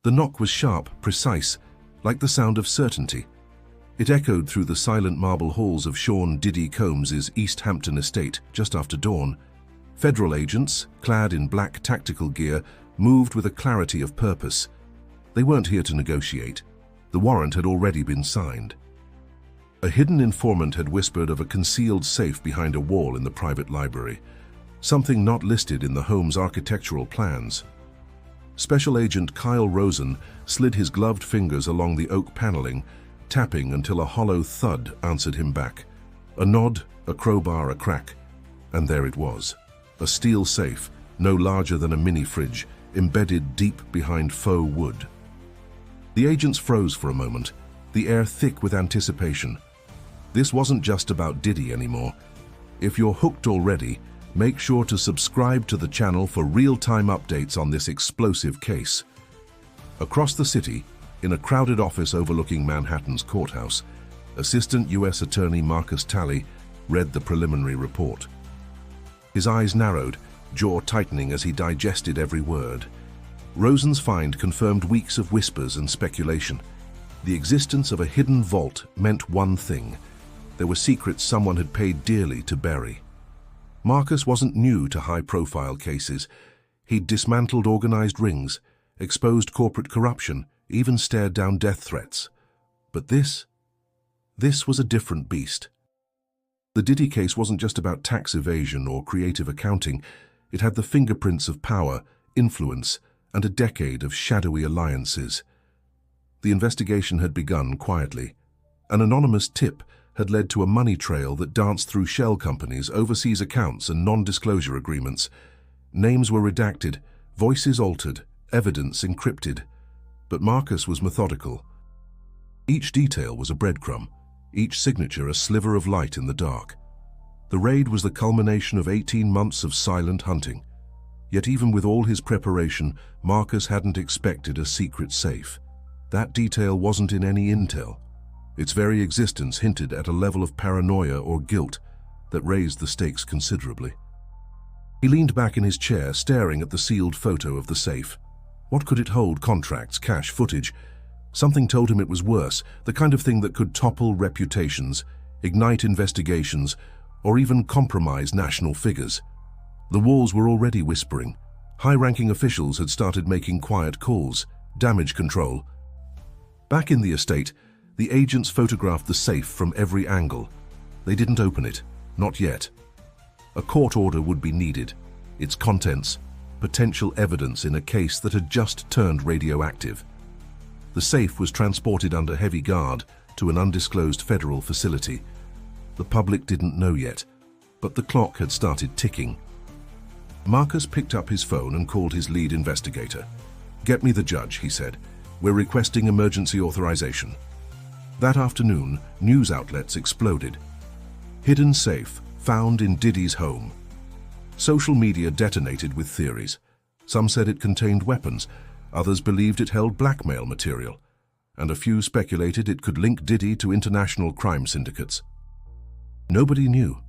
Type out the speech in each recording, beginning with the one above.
The knock was sharp, precise, like the sound of certainty. It echoed through the silent marble halls of Sean "Diddy" Combs's East Hampton estate just after dawn. Federal agents, clad in black tactical gear, moved with a clarity of purpose. They weren't here to negotiate. The warrant had already been signed. A hidden informant had whispered of a concealed safe behind a wall in the private library, something not listed in the home's architectural plans. Special Agent Kyle Rosen slid his gloved fingers along the oak paneling, tapping until a hollow thud answered him back. A nod, a crowbar, a crack, and there it was. A steel safe, no larger than a mini-fridge, embedded deep behind faux wood. The agents froze for a moment, the air thick with anticipation. This wasn't just about Diddy anymore. If you're hooked already, make sure to subscribe to the channel for real-time updates on this explosive case. Across the city, in a crowded office overlooking Manhattan's courthouse, Assistant U.S. Attorney Marcus Talley read the preliminary report. His eyes narrowed, jaw tightening as he digested every word. Rosen's find confirmed weeks of whispers and speculation. The existence of a hidden vault meant one thing: there were secrets someone had paid dearly to bury. Marcus wasn't new to high-profile cases. He'd dismantled organized rings, exposed corporate corruption, even stared down death threats. But this was a different beast. The Diddy case wasn't just about tax evasion or creative accounting. It had the fingerprints of power, influence, and a decade of shadowy alliances. The investigation had begun quietly. An anonymous tip had led to a money trail that danced through shell companies, overseas accounts, and non-disclosure agreements. Names were redacted, voices altered, evidence encrypted. But Marcus was methodical. Each detail was a breadcrumb, each signature a sliver of light in the dark. The raid was the culmination of 18 months of silent hunting. Yet even with all his preparation, Marcus hadn't expected a secret safe. That detail wasn't in any intel. Its very existence hinted at a level of paranoia or guilt that raised the stakes considerably. He leaned back in his chair, staring at the sealed photo of the safe. What could it hold? Contracts, cash, footage? Something told him it was worse, the kind of thing that could topple reputations, ignite investigations, or even compromise national figures. The walls were already whispering. High-ranking officials had started making quiet calls, damage control. Back in the estate, the agents photographed the safe from every angle. They didn't open it, not yet. A court order would be needed. Its contents, potential evidence in a case that had just turned radioactive. The safe was transported under heavy guard to an undisclosed federal facility. The public didn't know yet, but the clock had started ticking. Marcus picked up his phone and called his lead investigator. "Get me the judge," he said. "We're requesting emergency authorization." That afternoon, news outlets exploded. Hidden safe found in Diddy's home. Social media detonated with theories. Some said it contained weapons, others believed it held blackmail material, and a few speculated it could link Diddy to international crime syndicates. Nobody knew,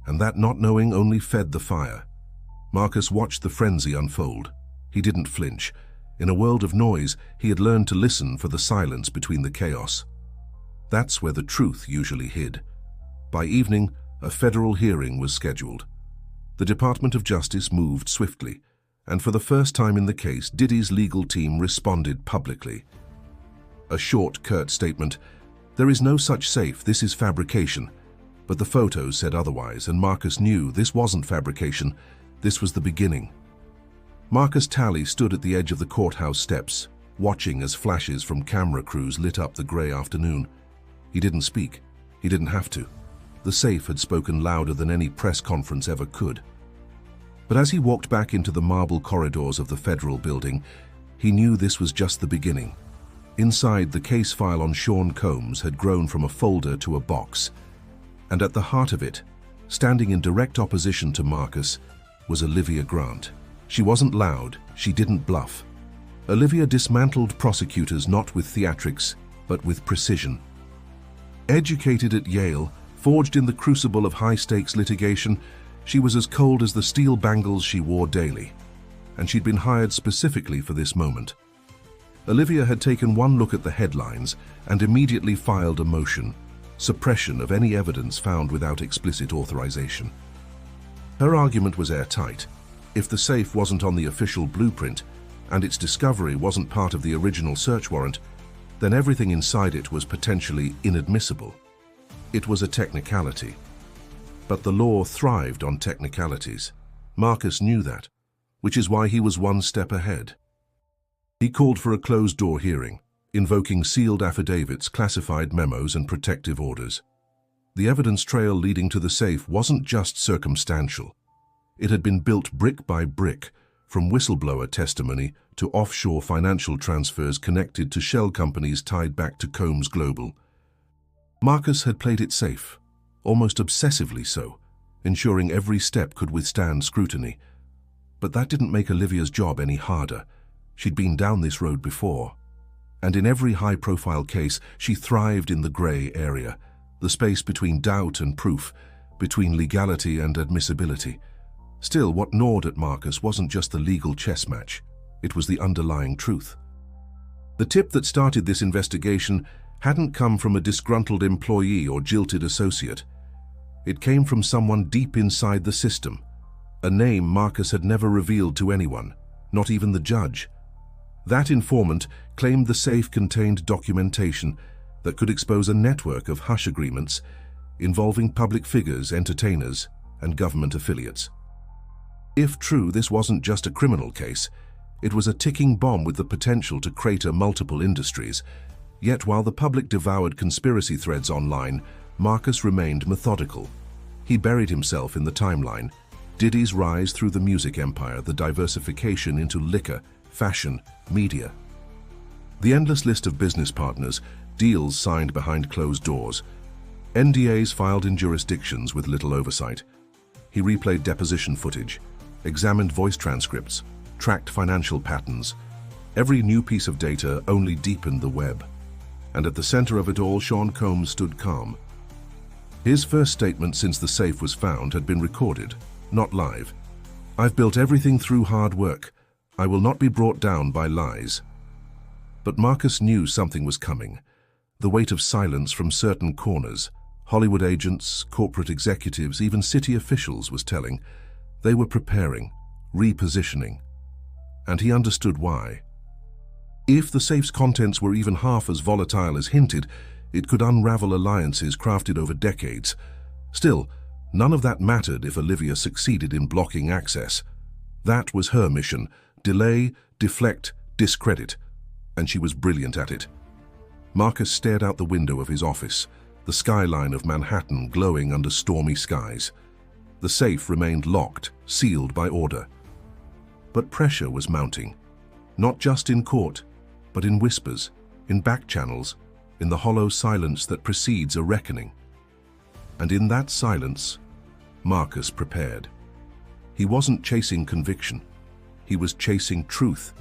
and that not knowing only fed the fire. Marcus watched the frenzy unfold. He didn't flinch. In a world of noise, he had learned to listen for the silence between the chaos. That's where the truth usually hid. By evening, a federal hearing was scheduled. The Department of Justice moved swiftly, and for the first time in the case, Diddy's legal team responded publicly. A short, curt statement: "There is no such safe, this is fabrication." But the photos said otherwise, and Marcus knew this wasn't fabrication, this was the beginning. Marcus Talley stood at the edge of the courthouse steps, watching as flashes from camera crews lit up the gray afternoon. He didn't speak. He didn't have to. The safe had spoken louder than any press conference ever could. But as he walked back into the marble corridors of the federal building, he knew this was just the beginning. Inside, the case file on Sean Combs had grown from a folder to a box. And at the heart of it, standing in direct opposition to Marcus, was Olivia Grant. She wasn't loud, she didn't bluff. Olivia dismantled prosecutors not with theatrics, but with precision. Educated at Yale, forged in the crucible of high-stakes litigation, she was as cold as the steel bangles she wore daily. And she'd been hired specifically for this moment. Olivia had taken one look at the headlines and immediately filed a motion, suppression of any evidence found without explicit authorization. Her argument was airtight. If the safe wasn't on the official blueprint and its discovery wasn't part of the original search warrant, then everything inside it was potentially inadmissible. It was a technicality. But the law thrived on technicalities. Marcus knew that, which is why he was one step ahead. He called for a closed-door hearing, invoking sealed affidavits, classified memos, and protective orders. The evidence trail leading to the safe wasn't just circumstantial. It had been built brick by brick, from whistleblower testimony to offshore financial transfers connected to shell companies tied back to Combs Global. Marcus had played it safe, almost obsessively so, ensuring every step could withstand scrutiny. But that didn't make Olivia's job any harder. She'd been down this road before. And in every high-profile case, she thrived in the grey area, the space between doubt and proof, between legality and admissibility. Still, what gnawed at Marcus wasn't just the legal chess match. It was the underlying truth. The tip that started this investigation hadn't come from a disgruntled employee or jilted associate. It came from someone deep inside the system, a name Marcus had never revealed to anyone, not even the judge. That informant claimed the safe contained documentation that could expose a network of hush agreements involving public figures, entertainers, and government affiliates. If true, this wasn't just a criminal case. It was a ticking bomb with the potential to crater multiple industries. Yet while the public devoured conspiracy threads online, Marcus remained methodical. He buried himself in the timeline. Diddy's rise through the music empire, the diversification into liquor, fashion, media. The endless list of business partners, deals signed behind closed doors, NDAs filed in jurisdictions with little oversight. He replayed deposition footage, examined voice transcripts, tracked financial patterns. Every new piece of data only deepened the web. And at the center of it all, Sean Combs stood calm. His first statement since the safe was found had been recorded, not live. "I've built everything through hard work. I will not be brought down by lies." But Marcus knew something was coming. The weight of silence from certain corners, Hollywood agents, corporate executives, even city officials, was telling. They were preparing, repositioning. And he understood why. If the safe's contents were even half as volatile as hinted, it could unravel alliances crafted over decades. Still, none of that mattered if Olivia succeeded in blocking access. That was her mission: delay, deflect, discredit. And she was brilliant at it. Marcus stared out the window of his office, the skyline of Manhattan glowing under stormy skies. The safe remained locked, sealed by order. But pressure was mounting, not just in court, but in whispers, in back channels, in the hollow silence that precedes a reckoning. And in that silence, Marcus prepared. He wasn't chasing conviction. He was chasing truth.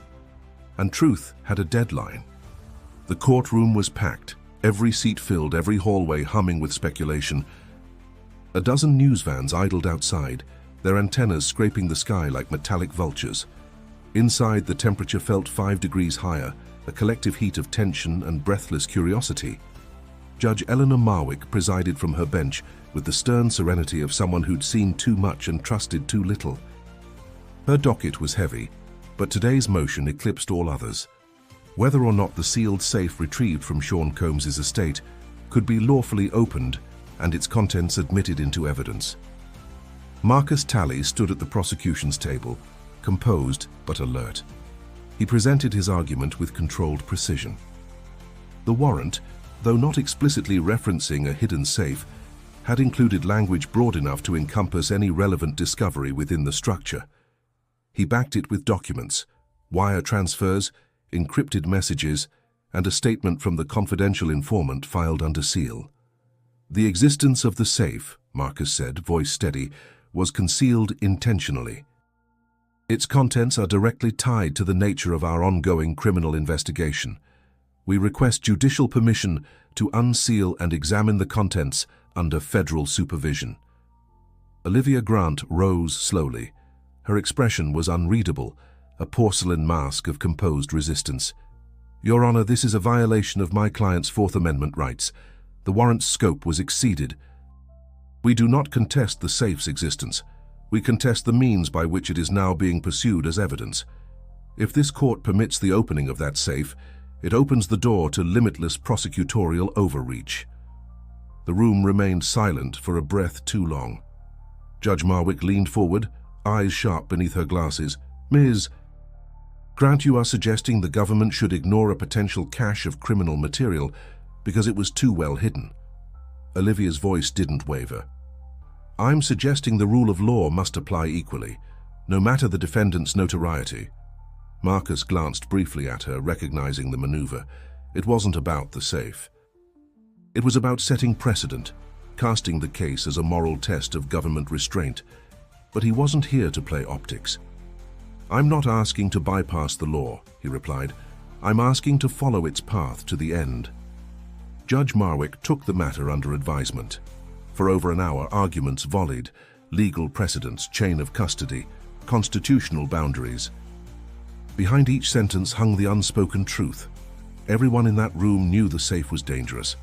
And truth had a deadline. The courtroom was packed, every seat filled, every hallway humming with speculation. A dozen news vans idled outside, their antennas scraping the sky like metallic vultures. Inside, the temperature felt 5 degrees higher, a collective heat of tension and breathless curiosity. Judge Eleanor Marwick presided from her bench with the stern serenity of someone who'd seen too much and trusted too little. Her docket was heavy, but today's motion eclipsed all others. Whether or not the sealed safe retrieved from Sean Combs' estate could be lawfully opened and its contents admitted into evidence. Marcus Talley stood at the prosecution's table, composed but alert. He presented his argument with controlled precision. The warrant, though not explicitly referencing a hidden safe, had included language broad enough to encompass any relevant discovery within the structure. He backed it with documents, wire transfers, encrypted messages, and a statement from the confidential informant filed under seal. The existence of the safe, Marcus said, voice steady, was concealed intentionally. Its contents are directly tied to the nature of our ongoing criminal investigation. We request judicial permission to unseal and examine the contents under federal supervision. Olivia Grant rose slowly. Her expression was unreadable, a porcelain mask of composed resistance. Your Honor, this is a violation of my client's Fourth Amendment rights. The warrant's scope was exceeded. We do not contest the safe's existence. We contest the means by which it is now being pursued as evidence. If this court permits the opening of that safe, it opens the door to limitless prosecutorial overreach. The room remained silent for a breath too long. Judge Marwick leaned forward, eyes sharp beneath her glasses. Ms. Grant, you are suggesting the government should ignore a potential cache of criminal material because it was too well hidden. Olivia's voice didn't waver. I'm suggesting the rule of law must apply equally, no matter the defendant's notoriety. Marcus glanced briefly at her, recognizing the maneuver. It wasn't about the safe. It was about setting precedent, casting the case as a moral test of government restraint. But he wasn't here to play optics. I'm not asking to bypass the law, he replied. I'm asking to follow its path to the end. Judge Marwick took the matter under advisement. For over an hour, arguments volleyed, legal precedents, chain of custody, constitutional boundaries. Behind each sentence hung the unspoken truth. Everyone in that room knew the safe was dangerous.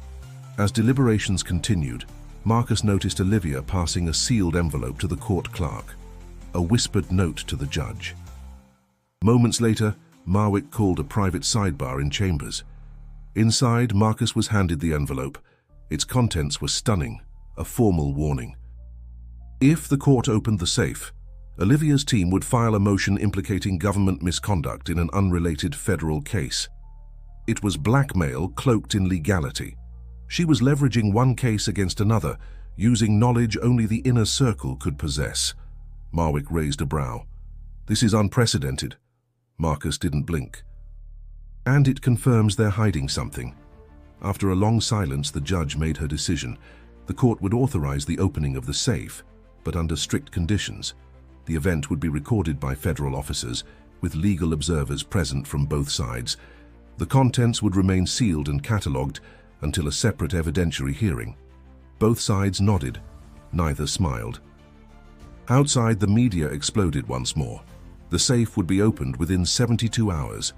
As deliberations continued, Marcus noticed Olivia passing a sealed envelope to the court clerk, a whispered note to the judge. Moments later, Marwick called a private sidebar in chambers. Inside, Marcus was handed the envelope. Its contents were stunning, a formal warning. If the court opened the safe, Olivia's team would file a motion implicating government misconduct in an unrelated federal case. It was blackmail cloaked in legality. She was leveraging one case against another, using knowledge only the inner circle could possess. Marwick raised a brow. This is unprecedented. Marcus didn't blink. And it confirms they're hiding something. After a long silence, the judge made her decision. The court would authorize the opening of the safe, but under strict conditions. The event would be recorded by federal officers, with legal observers present from both sides. The contents would remain sealed and catalogued until a separate evidentiary hearing. Both sides nodded. Neither smiled. Outside, the media exploded once more. The safe would be opened within 72 hours.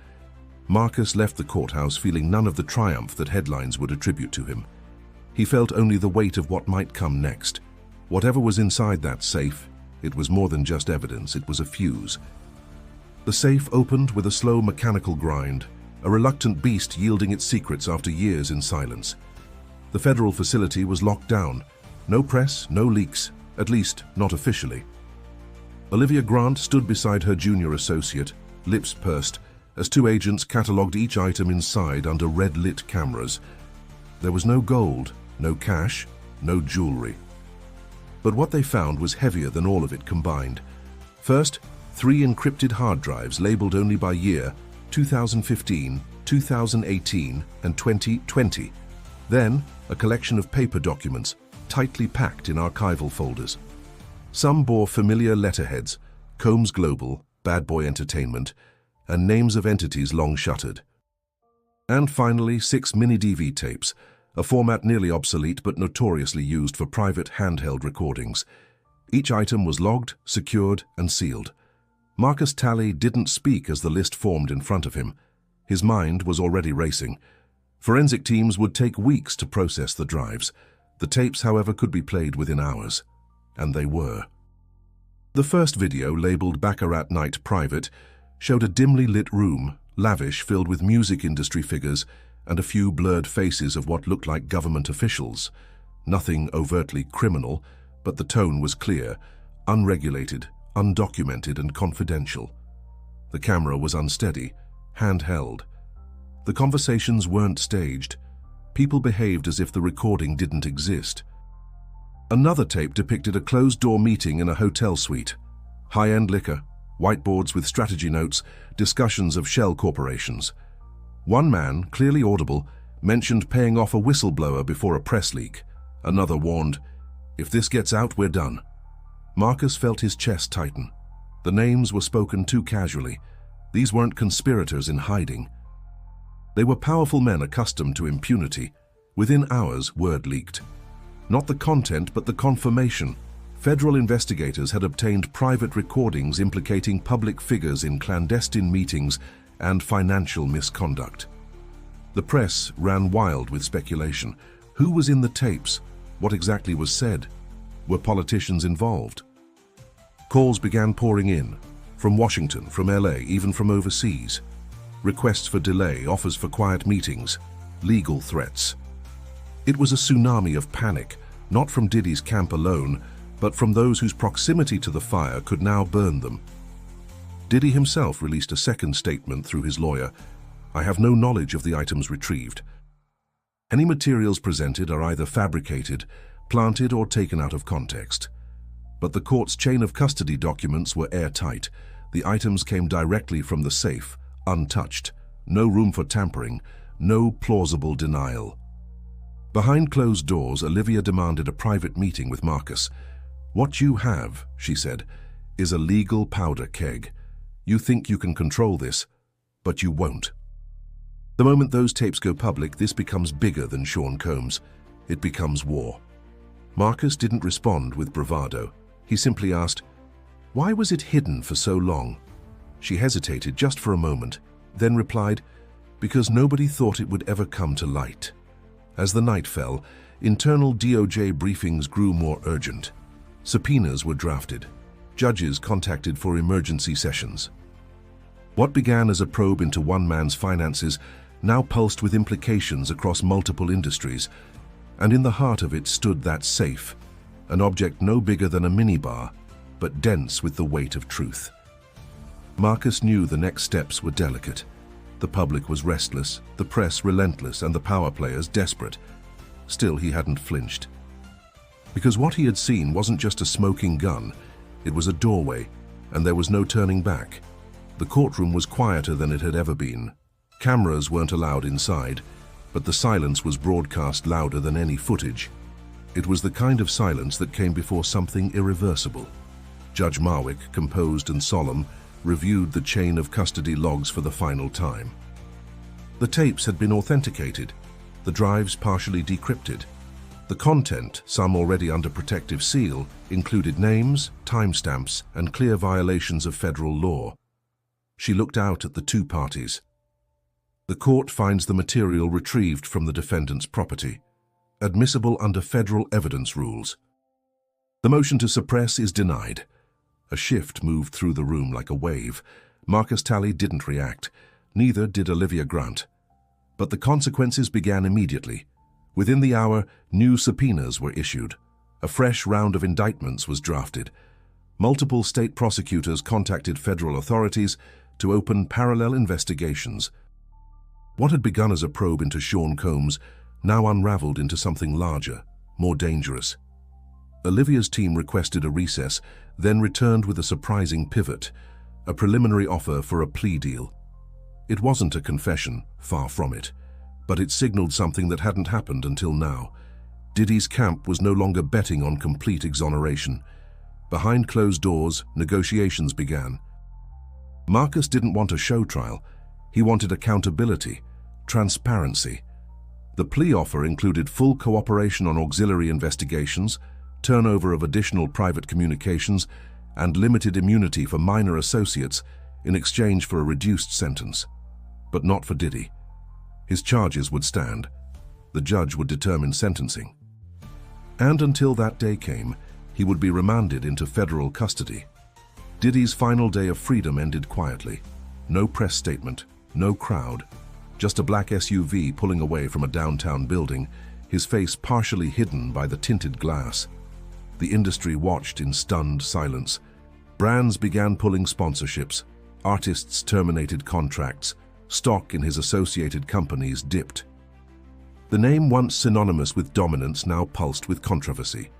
Marcus left the courthouse feeling none of the triumph that headlines would attribute to him. He felt only the weight of what might come next. Whatever was inside that safe, it was more than just evidence, it was a fuse. The safe opened with a slow mechanical grind, a reluctant beast yielding its secrets after years in silence. The federal facility was locked down. No press, no leaks, at least not officially. Olivia Grant stood beside her junior associate, lips pursed, as two agents catalogued each item inside under red-lit cameras. There was no gold, no cash, no jewelry. But what they found was heavier than all of it combined. First, 3 encrypted hard drives labeled only by year, 2015, 2018, and 2020. Then, a collection of paper documents, tightly packed in archival folders. Some bore familiar letterheads, Combs Global, Bad Boy Entertainment, and names of entities long shuttered. And finally, 6 mini-DV tapes, a format nearly obsolete but notoriously used for private handheld recordings. Each item was logged, secured, and sealed. Marcus Talley didn't speak as the list formed in front of him. His mind was already racing. Forensic teams would take weeks to process the drives. The tapes, however, could be played within hours. And they were. The first video, labeled Baccarat Night Private, showed a dimly lit room, lavish, filled with music industry figures and a few blurred faces of what looked like government officials. Nothing overtly criminal, but the tone was clear, unregulated, undocumented, and confidential. The camera was unsteady, handheld. The conversations weren't staged. People behaved as if the recording didn't exist. Another tape depicted a closed-door meeting in a hotel suite. High-end liquor, whiteboards with strategy notes, discussions of shell corporations. One man, clearly audible, mentioned paying off a whistleblower before a press leak. Another warned, "If this gets out, we're done." Marcus felt his chest tighten. The names were spoken too casually. These weren't conspirators in hiding. They were powerful men accustomed to impunity. Within hours, word leaked. Not the content, but the confirmation. Federal investigators had obtained private recordings implicating public figures in clandestine meetings and financial misconduct. The press ran wild with speculation. Who was in the tapes? What exactly was said? Were politicians involved? Calls began pouring in, from Washington, from LA, even from overseas. Requests for delay, offers for quiet meetings, legal threats. It was a tsunami of panic, not from Diddy's camp alone, but from those whose proximity to the fire could now burn them. Diddy himself released a second statement through his lawyer. "I have no knowledge of the items retrieved. Any materials presented are either fabricated, planted, or taken out of context. But the court's chain of custody documents were airtight. The items came directly from the safe, untouched. No room for tampering, no plausible denial." Behind closed doors, Olivia demanded a private meeting with Marcus. "What you have," she said, "is a legal powder keg. You think you can control this, but you won't." The moment those tapes go public, this becomes bigger than Sean Combs. It becomes war. Marcus didn't respond with bravado. He simply asked, "Why was it hidden for so long?" She hesitated just for a moment, then replied, "Because nobody thought it would ever come to light." As the night fell, internal DOJ briefings grew more urgent. Subpoenas were drafted. Judges contacted for emergency sessions. What began as a probe into one man's finances now pulsed with implications across multiple industries, and in the heart of it stood that safe, an object no bigger than a minibar, but dense with the weight of truth. Marcus knew the next steps were delicate. The public was restless, the press relentless, and the power players desperate. Still, he hadn't flinched. Because what he had seen wasn't just a smoking gun, it was a doorway, and there was no turning back. The courtroom was quieter than it had ever been. Cameras weren't allowed inside, but the silence was broadcast louder than any footage. It was the kind of silence that came before something irreversible. Judge Marwick, composed and solemn, reviewed the chain of custody logs for the final time. The tapes had been authenticated, the drives partially decrypted. The content, some already under protective seal, included names, timestamps, and clear violations of federal law. She looked out at the two parties. The court finds the material retrieved from the defendant's property, admissible under federal evidence rules. The motion to suppress is denied. A shift moved through the room like a wave. Marcus Talley didn't react. Neither did Olivia Grant. But the consequences began immediately. Within the hour, new subpoenas were issued. A fresh round of indictments was drafted. Multiple state prosecutors contacted federal authorities to open parallel investigations. What had begun as a probe into Sean Combs now unraveled into something larger, more dangerous. Olivia's team requested a recess, then returned with a surprising pivot, a preliminary offer for a plea deal. It wasn't a confession, far from it, but it signaled something that hadn't happened until now. Diddy's camp was no longer betting on complete exoneration. Behind closed doors, negotiations began. Marcus didn't want a show trial. He wanted accountability, transparency. The plea offer included full cooperation on auxiliary investigations, turnover of additional private communications, and limited immunity for minor associates in exchange for a reduced sentence. But not for Diddy. His charges would stand. The judge would determine sentencing. And until that day came, he would be remanded into federal custody. Diddy's final day of freedom ended quietly. No press statement, no crowd, just a black SUV pulling away from a downtown building, his face partially hidden by the tinted glass. The industry watched in stunned silence. Brands began pulling sponsorships. Artists terminated contracts. Stock in his associated companies dipped. The name once synonymous with dominance now pulsed with controversy.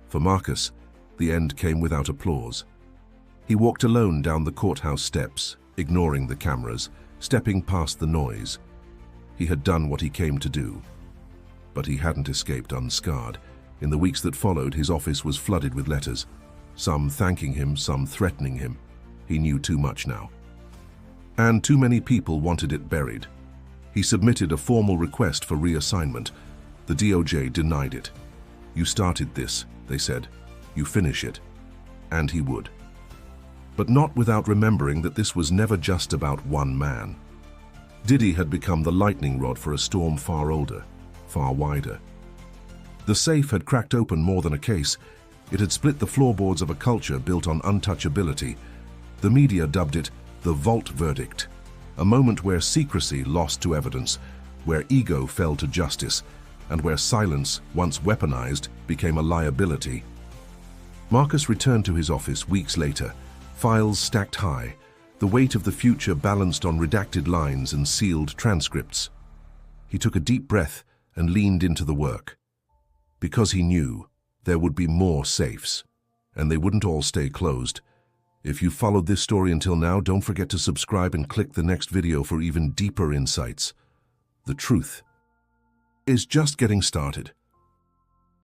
For Marcus, the end came without applause. He walked alone down the courthouse steps, ignoring the cameras, stepping past the noise. He had done what he came to do. But he hadn't escaped unscarred. In the weeks that followed, his office was flooded with letters, some thanking him, some threatening him. He knew too much now. And too many people wanted it buried. He submitted a formal request for reassignment. The DOJ denied it. "You started this," they said. "You finish it." And he would. But not without remembering that this was never just about one man. Diddy had become the lightning rod for a storm far older, far wider. The safe had cracked open more than a case. It had split the floorboards of a culture built on untouchability. The media dubbed it the vault verdict, a moment where secrecy lost to evidence, where ego fell to justice, and where silence, once weaponized, became a liability. Marcus returned to his office weeks later, files stacked high, the weight of the future balanced on redacted lines and sealed transcripts. He took a deep breath and leaned into the work. Because he knew there would be more safes, and they wouldn't all stay closed. If you followed this story until now, don't forget to subscribe and click the next video for even deeper insights. The truth is just getting started.